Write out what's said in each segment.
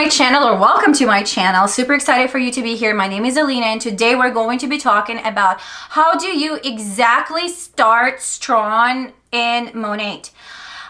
my channel, or welcome to my channel. Super excited for you to be here. My name is Alina, and today we're going to be talking about how do you exactly start strong in MONAT.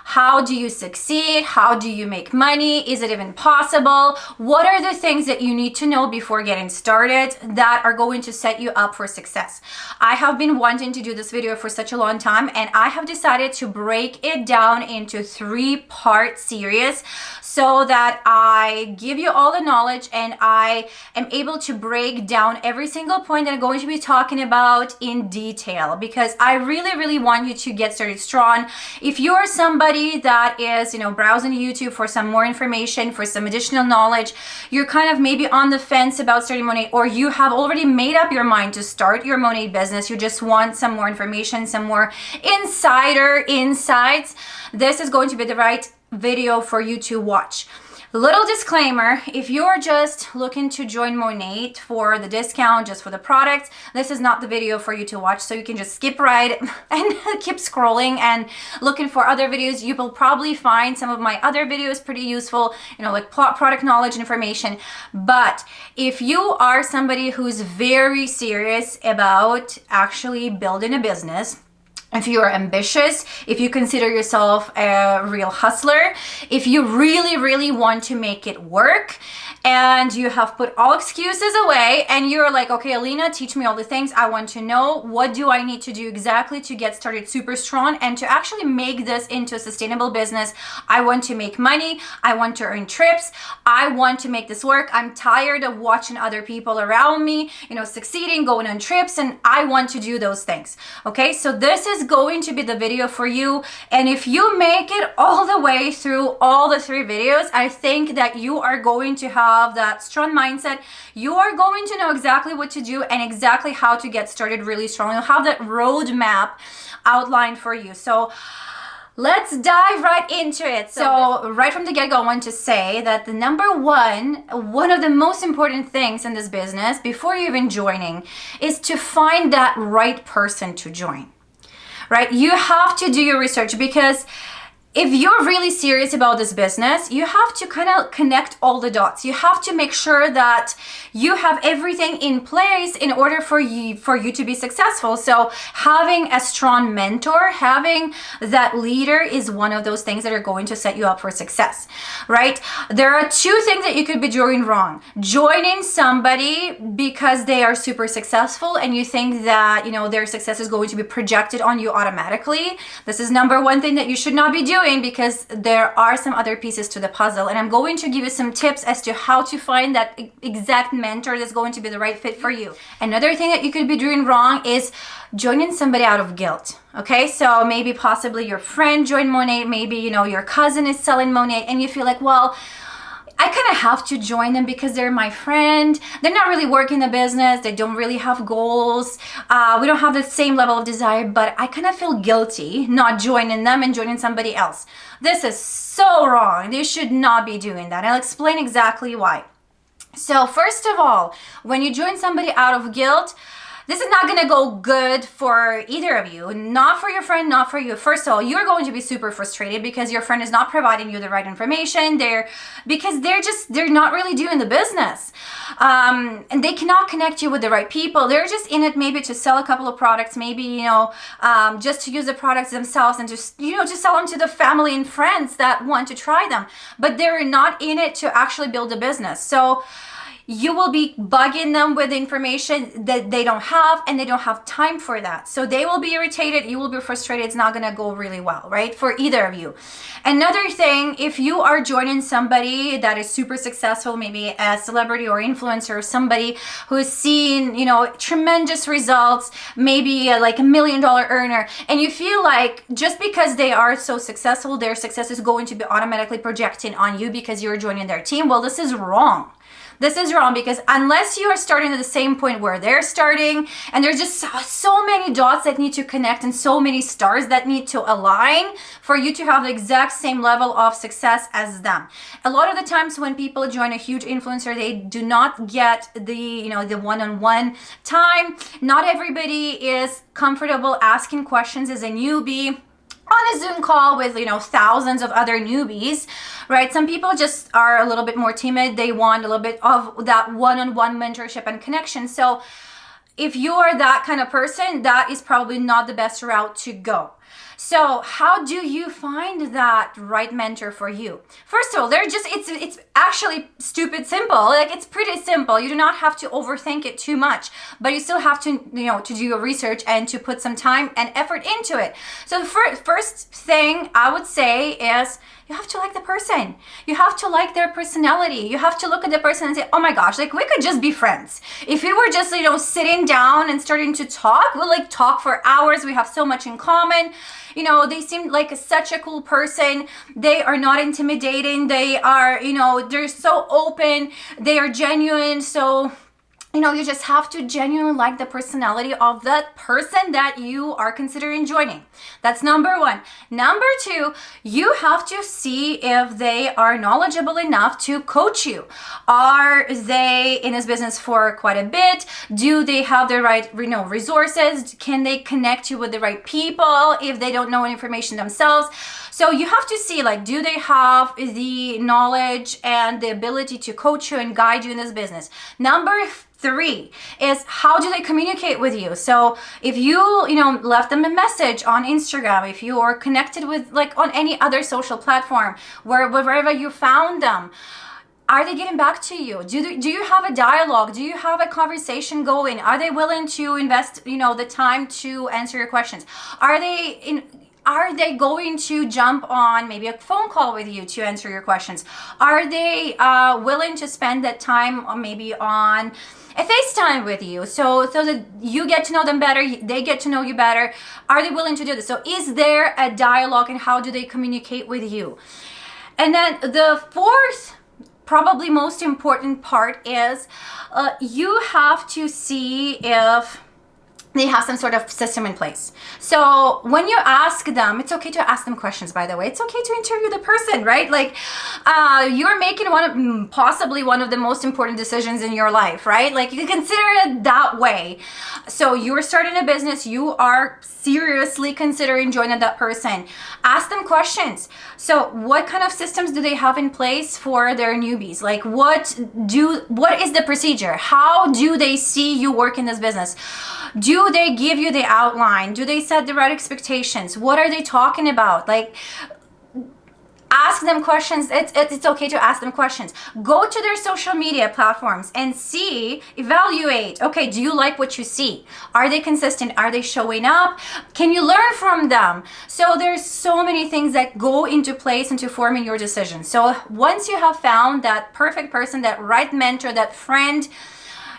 How do you succeed? How do you make money? Is it even possible? What are the things that you need to know before getting started that are going to set you up for success? I have been wanting to do this video for such a long time, and I have decided to break it down into 3-part series so that I give you all the knowledge and I am able to break down every single point that I'm going to be talking about in detail, because I really want you to get started strong. If you're somebody that is, browsing YouTube for some more information, for some additional knowledge, you're kind of maybe on the fence about starting MONAT, or you have already made up your mind to start your MONAT business, you just want some more information, some more insider insights, this is going to be the right video for you to watch. Little disclaimer, if you're just looking to join MONAT for the discount, just for the products, this is not the video for you to watch, so you can just skip right and keep scrolling and looking for other videos. You will probably find some of my other videos pretty useful, like product knowledge information. But if you are somebody who's very serious about actually building a business, if you are ambitious, if you consider yourself a real hustler, if you really want to make it work, and you have put all excuses away and you're like, okay, Alina, teach me all the things I want to know. What do I need to do exactly to get started super strong and to actually make this into a sustainable business? I want to make money. I want to earn trips. I want to make this work. I'm tired of watching other people around me, succeeding, going on trips, and I want to do those things. Okay, so this is going to be the video for you. And if you make it all the way through all the 3 videos, I think that you are going to have that strong mindset. You are going to know exactly what to do and exactly how to get started really strong. You'll have that roadmap outlined for you. So let's dive right into it. So right from the get-go, I want to say that the number one of the most important things in this business before you're even joining is to find that right person to join, right? You have to do your research, because if you're really serious about this business, you have to kind of connect all the dots. You have to make sure that you have everything in place in order for you to be successful. So having a strong mentor, having that leader is one of those things that are going to set you up for success, right? There are 2 things that you could be doing wrong. Joining somebody because they are super successful and you think that, their success is going to be projected on you automatically. This is number 1 thing that you should not be doing, because there are some other pieces to the puzzle, and I'm going to give you some tips as to how to find that exact mentor that's going to be the right fit for you. Another thing that you could be doing wrong is joining somebody out of guilt. Okay, so maybe possibly your friend joined MONAT, maybe your cousin is selling MONAT, and you feel like, well, I kind of have to join them because they're my friend. They're not really working the business. They don't really have goals. We don't have the same level of desire, but I kind of feel guilty not joining them and joining somebody else. This is so wrong. You should not be doing that. I'll explain exactly why. So first of all, when you join somebody out of guilt, this is not going to go good for either of you, not for your friend, not for you. First of all, you're going to be super frustrated because your friend is not providing you the right information because they're not really doing the business. And they cannot connect you with the right people. They're just in it maybe to sell a couple of products, maybe, just to use the products themselves and just, to sell them to the family and friends that want to try them. But they're not in it to actually build a business. So you will be bugging them with information that they don't have, and they don't have time for that. So they will be irritated, you will be frustrated. It's not going to go really well, right? For either of you. Another thing, if you are joining somebody that is super successful, maybe a celebrity or influencer, or somebody who is seeing, tremendous results, maybe like $1 million earner, and you feel like just because they are so successful, their success is going to be automatically projecting on you because you're joining their team. Well, this is wrong. This is wrong, because unless you are starting at the same point where they're starting, and there's just so many dots that need to connect and so many stars that need to align for you to have the exact same level of success as them. A lot of the times when people join a huge influencer, they do not get the one-on-one time. Not everybody is comfortable asking questions as a newbie. on a Zoom call with, thousands of other newbies, right? Some people just are a little bit more timid. They want a little bit of that one-on-one mentorship and connection. So if you are that kind of person, that is probably not the best route to go. So how do you find that right mentor for you? First of all, it's actually stupid simple. Like, it's pretty simple. You do not have to overthink it too much, but you still have to, to do your research and to put some time and effort into it. So the first thing I would say is, you have to like the person. You have to like their personality. You have to look at the person and say, oh my gosh, like, we could just be friends. If we were just, sitting down and starting to talk, we'll talk for hours. We have so much in common. They seem like such a cool person. They are not intimidating. They are, they're so open. They are genuine. So, you just have to genuinely like the personality of that person that you are considering joining. That's number one. Number two, you have to see if they are knowledgeable enough to coach you. Are they in this business for quite a bit? Do they have the right, resources? Can they connect you with the right people if they don't know information themselves? So you have to see, do they have the knowledge and the ability to coach you and guide you in this business? Number three is, how do they communicate with you? So if you, left them a message on Instagram, if you are connected with, on any other social platform, wherever you found them, are they getting back to you? Do you have a dialogue? Do you have a conversation going? Are they willing to invest, the time to answer your questions? Are they going to jump on maybe a phone call with you to answer your questions? Are they willing to spend that time maybe on a FaceTime with you so that you get to know them better, they get to know you better? Are they willing to do this? So is there a dialogue, and how do they communicate with you? And then the fourth, probably most important part is you have to see if they have some sort of system in place. So when you ask them, it's okay to ask them questions, by the way. It's okay to interview the person, right? You're making possibly one of the most important decisions in your life, right? You can consider it that way. So you're starting a business, you are seriously considering joining that person. Ask them questions. So what kind of systems do they have in place for their newbies? What is the procedure? How do they see you work in this business? Do they give you the outline? Do they set the right expectations? What are they talking about? Ask them questions. It's okay to ask them questions. Go to their social media platforms and evaluate. Okay, do you like what you see? Are they consistent? Are they showing up? Can you learn from them? So there's so many things that go into place into forming your decision. So once you have found that perfect person, that right mentor, that friend,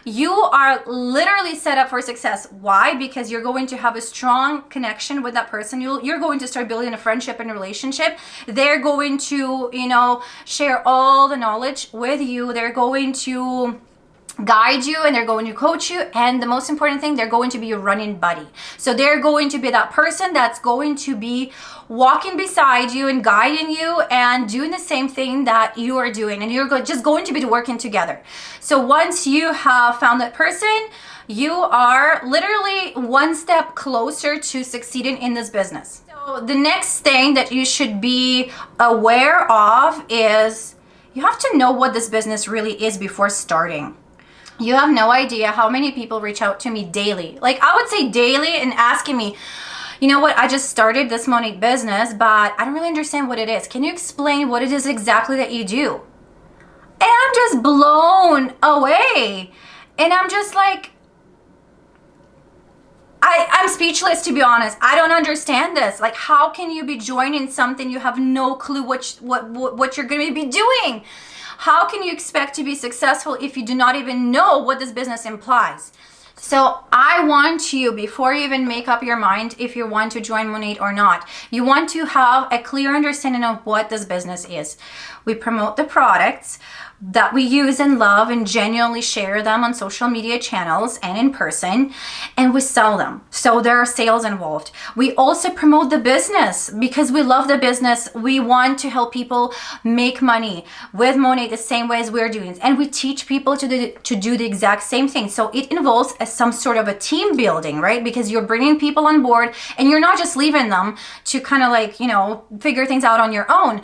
you are literally set up for success. Why? Because you're going to have a strong connection with that person. You're going to start building a friendship and a relationship. They're going to, share all the knowledge with you. They're going to guide you, and they're going to coach you, and the most important thing, they're going to be your running buddy. So they're going to be that person that's going to be walking beside you and guiding you and doing the same thing that you are doing, and you're just going to be working together. So once you have found that person, you are literally one step closer to succeeding in this business. So the next thing that you should be aware of is, you have to know what this business really is before starting. You have no idea how many people reach out to me daily. I would say daily, and asking me, you know what, I just started this MONAT business, but I don't really understand what it is. Can you explain what it is exactly that you do? And I'm just blown away. And I'm just I'm speechless, to be honest. I don't understand this. How can you be joining something you have no clue what you're going to be doing? How can you expect to be successful if you do not even know what this business implies? So I want you, before you even make up your mind if you want to join MONAT or not, you want to have a clear understanding of what this business is. We promote the products that we use and love and genuinely share them on social media channels and in person, and we sell them. So there are sales involved. We also promote the business because we love the business. We want to help people make money with MONAT the same way as we're doing, and we teach people to do the exact same thing. So it involves some sort of a team building, right? Because you're bringing people on board and you're not just leaving them to kind of like, figure things out on your own.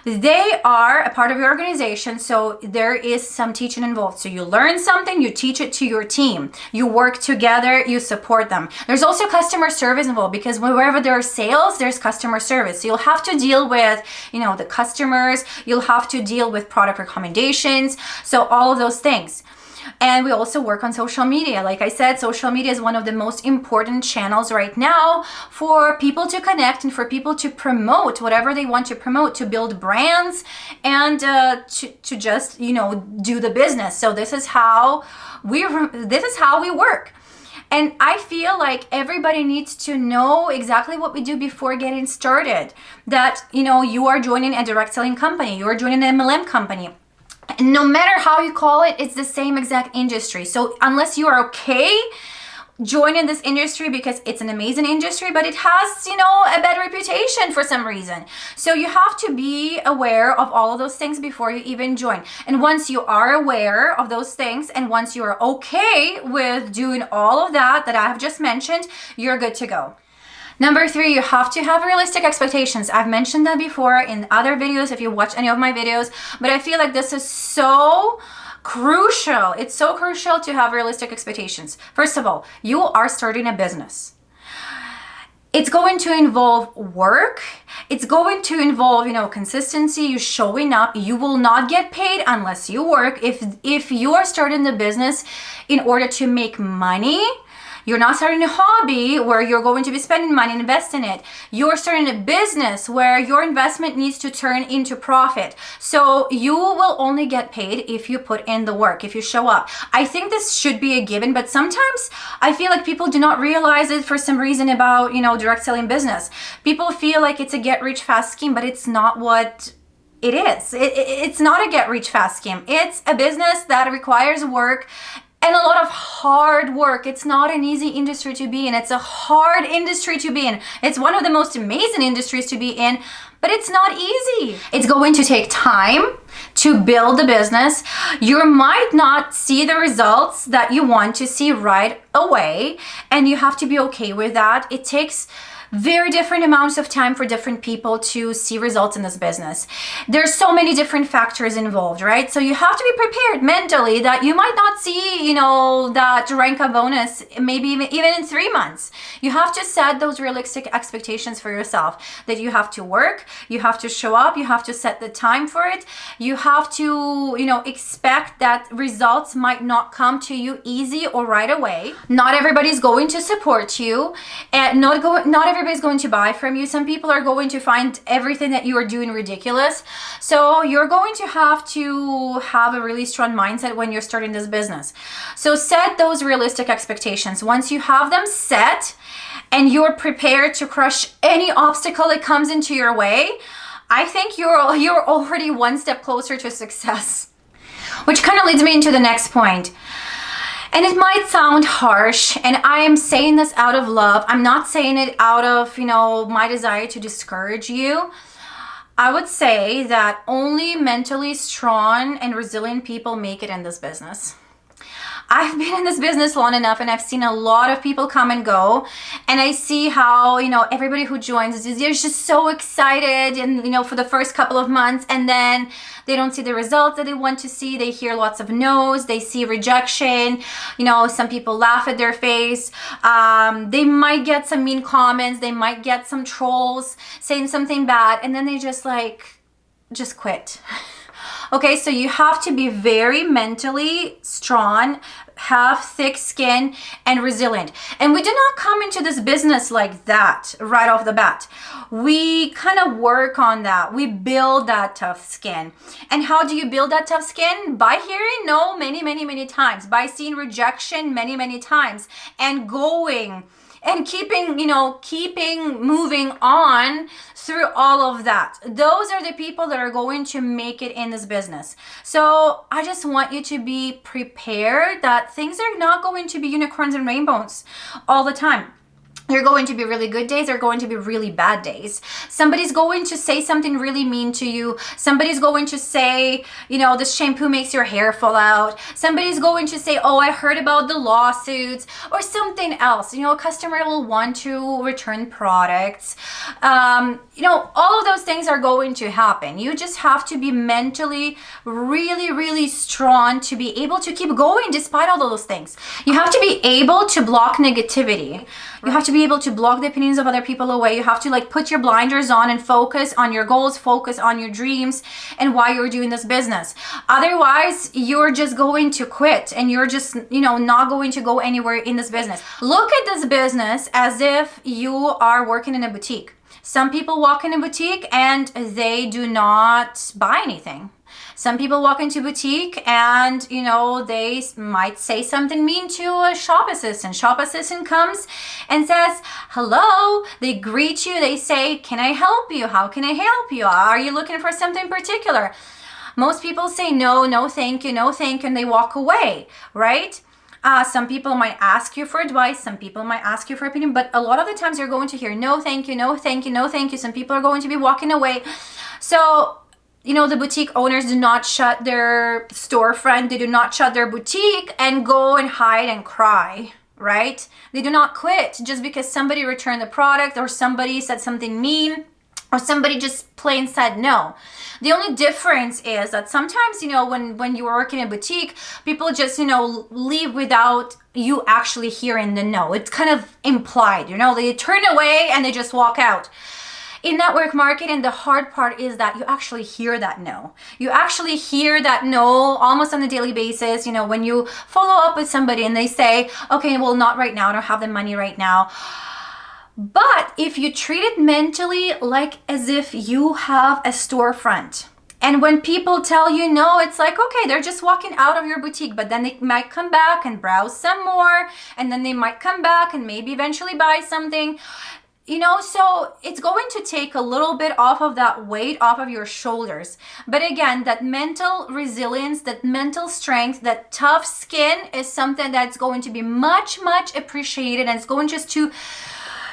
They are a part of your organization, so there is some teaching involved. So you learn something, you teach it to your team, you work together, you support them. There's also customer service involved, because wherever there are sales, there's customer service. So you'll have to deal with, the customers, you'll have to deal with product recommendations, so all of those things. And we also work on social media. Like I said, social media is one of the most important channels right now for people to connect and for people to promote whatever they want to promote, to build brands and to just, do the business. So this is how we work. And I feel like everybody needs to know exactly what we do before getting started. That, you are joining a direct selling company, you are joining an MLM company. And no matter how you call it, it's the same exact industry. So unless you are okay joining this industry, because it's an amazing industry, but it has, a bad reputation for some reason. So you have to be aware of all of those things before you even join. And once you are aware of those things, and once you are okay with doing all of that I have just mentioned, you're good to go. Number 3, you have to have realistic expectations. I've mentioned that before in other videos if you watch any of my videos, but I feel like this is so crucial. It's so crucial to have realistic expectations. First of all, you are starting a business. It's going to involve work. It's going to involve, consistency, you showing up. You will not get paid unless you work. If you are starting the business in order to make money, you're not starting a hobby where you're going to be spending money and invest in it. You're starting a business where your investment needs to turn into profit. So you will only get paid if you put in the work, if you show up. I think this should be a given, but sometimes I feel like people do not realize it for some reason about, direct selling business. People feel like it's a get rich fast scheme, but it's not what it is. It's not a get rich fast scheme. It's a business that requires work and a lot of hard work. It's not an easy industry to be in. It's a hard industry to be in. It's one of the most amazing industries to be in, but it's not easy. It's going to take time to build the business. You might not see the results that you want to see right away, and you have to be okay with that. It takes very different amounts of time for different people to see results in this business. There's so many different factors involved, right? So you have to be prepared mentally that you might not see, that Ranka bonus, maybe even in 3 months. You have to set those realistic expectations for yourself, that you have to work, you have to show up, you have to set the time for it. You have to, expect that results might not come to you easy or right away. Not everybody's going to support you, and not everybody's going to buy from you. Some people are going to find everything that you are doing ridiculous. So you're going to have a really strong mindset when you're starting this business. So set those realistic expectations. Once you have them set and you're prepared to crush any obstacle that comes into your way, I think you're already one step closer to success. Which kind of leads me into the next point. And it might sound harsh, and I am saying this out of love. I'm not saying it out of, my desire to discourage you. I would say that only mentally strong and resilient people make it in this business. I've been in this business long enough, and I've seen a lot of people come and go, and I see how, everybody who joins is just so excited and, for the first couple of months, and then they don't see the results that they want to see. They hear lots of no's, they see rejection, some people laugh at their face. They might get some mean comments, they might get some trolls saying something bad, and then they just quit. Okay, so you have to be very mentally strong, have thick skin, and resilient. And we do not come into this business like that right off the bat. We kind of work on that. We build that tough skin. And how do you build that tough skin? By hearing no many, many, many times, by seeing rejection many, many times, and going and keeping moving on through all of that. Those are the people that are going to make it in this business. So I just want you to be prepared that things are not going to be unicorns and rainbows all the time. There are going to be really good days. There are going to be really bad days. Somebody's going to say something really mean to you. Somebody's going to say, you know, this shampoo makes your hair fall out. Somebody's going to say, oh, I heard about the lawsuits, or something else. You know, a customer will want to return products. You know, all of those things are going to happen. You just have to be mentally really, really strong to be able to keep going despite all of those things. You have to be able to block negativity. You have to be able to block the opinions of other people away. You have to like put your blinders on and focus on your goals, focus on your dreams and why you're doing this business. Otherwise, you're just going to quit and you're just, you know, not going to go anywhere in this business. Look at this business as if you are working in a boutique. Some people walk in a boutique and they do not buy anything. Some people walk into a boutique and, you know, they might say something mean to a shop assistant. Shop assistant comes and says, hello. They greet you. They say, can I help you? How can I help you? Are you looking for something particular? Most people say, no, no, thank you, no, thank you, and they walk away, right? Some people might ask you for advice. Some people might ask you for opinion, but a lot of the times you're going to hear, no, thank you, no, thank you, no, thank you. Some people are going to be walking away. So, you know, the boutique owners do not shut their storefront. They do not shut their boutique and go and hide and cry, right? They do not quit just because somebody returned the product or somebody said something mean or somebody just plain said no. The only difference is that sometimes, you know, when you work in a boutique, people just, you know, leave without you actually hearing the no. It's kind of implied, you know, they turn away and they just walk out. In network marketing, the hard part is that you actually hear that no. You actually hear that no almost on a daily basis. You know, when you follow up with somebody and they say, okay, well, not right now. I don't have the money right now. But if you treat it mentally like as if you have a storefront, and when people tell you no, it's like, okay, they're just walking out of your boutique, but then they might come back and browse some more, and then they might come back and maybe eventually buy something. You know, so it's going to take a little bit off of that weight off of your shoulders. But again, that mental resilience, that mental strength, that tough skin is something that's going to be much, much appreciated, and it's going just to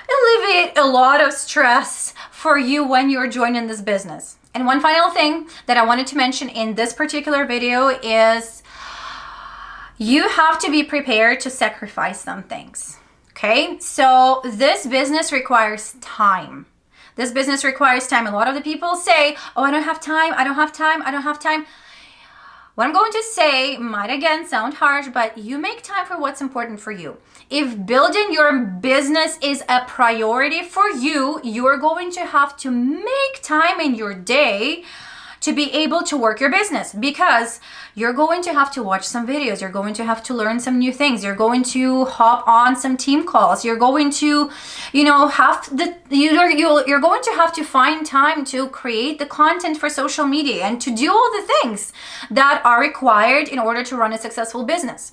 alleviate a lot of stress for you when you're joining this business. And one final thing that I wanted to mention in this particular video is you have to be prepared to sacrifice some things. Okay, so this business requires time. This business requires time. A lot of the people say, oh, I don't have time, I don't have time, I don't have time. What I'm going to say might again sound harsh, but you make time for what's important for you. If building your business is a priority for you, you're going to have to make time in your day to be able to work your business, because you're going to have to watch some videos. You're going to have to learn some new things. You're going to hop on some team calls. You're going to, you know, you're going to have to find time to create the content for social media and to do all the things that are required in order to run a successful business.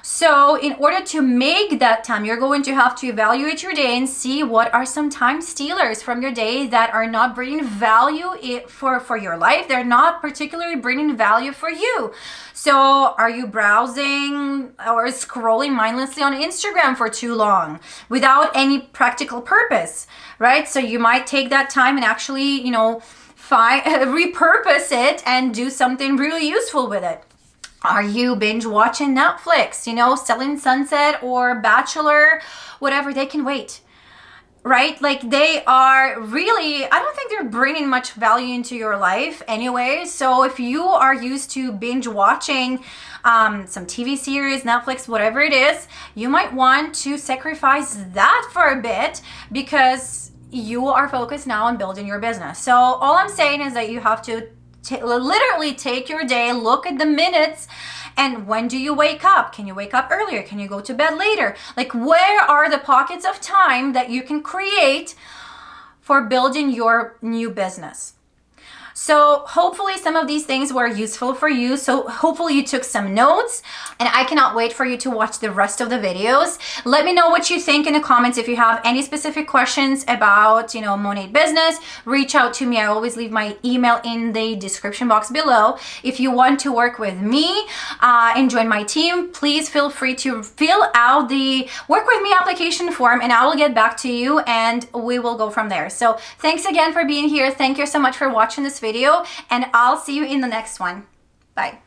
So in order to make that time, you're going to have to evaluate your day and see what are some time stealers from your day that are not bringing value for your life. They're not particularly bringing value for you. So are you browsing or scrolling mindlessly on Instagram for too long without any practical purpose, right? So you might take that time and actually, you know, repurpose it and do something really useful with it. Are you binge watching Netflix, you know, Selling Sunset or Bachelor, whatever? They can wait, right? Like they are really, I don't think they're bringing much value into your life anyway. So if you are used to binge watching some TV series, Netflix, whatever it is, you might want to sacrifice that for a bit because you are focused now on building your business. So all I'm saying is that you have to literally take your day, look at the minutes, and when do you wake up? Can you wake up earlier? Can you go to bed later? Like, where are the pockets of time that you can create for building your new business? So hopefully some of these things were useful for you. So hopefully you took some notes, and I cannot wait for you to watch the rest of the videos. Let me know what you think in the comments. If you have any specific questions about, MONAT business, reach out to me. I always leave my email in the description box below. If you want to work with me and join my team, please feel free to fill out the work with me application form, and I will get back to you and we will go from there. So thanks again for being here. Thank you so much for watching this video, and I'll see you in the next one. Bye.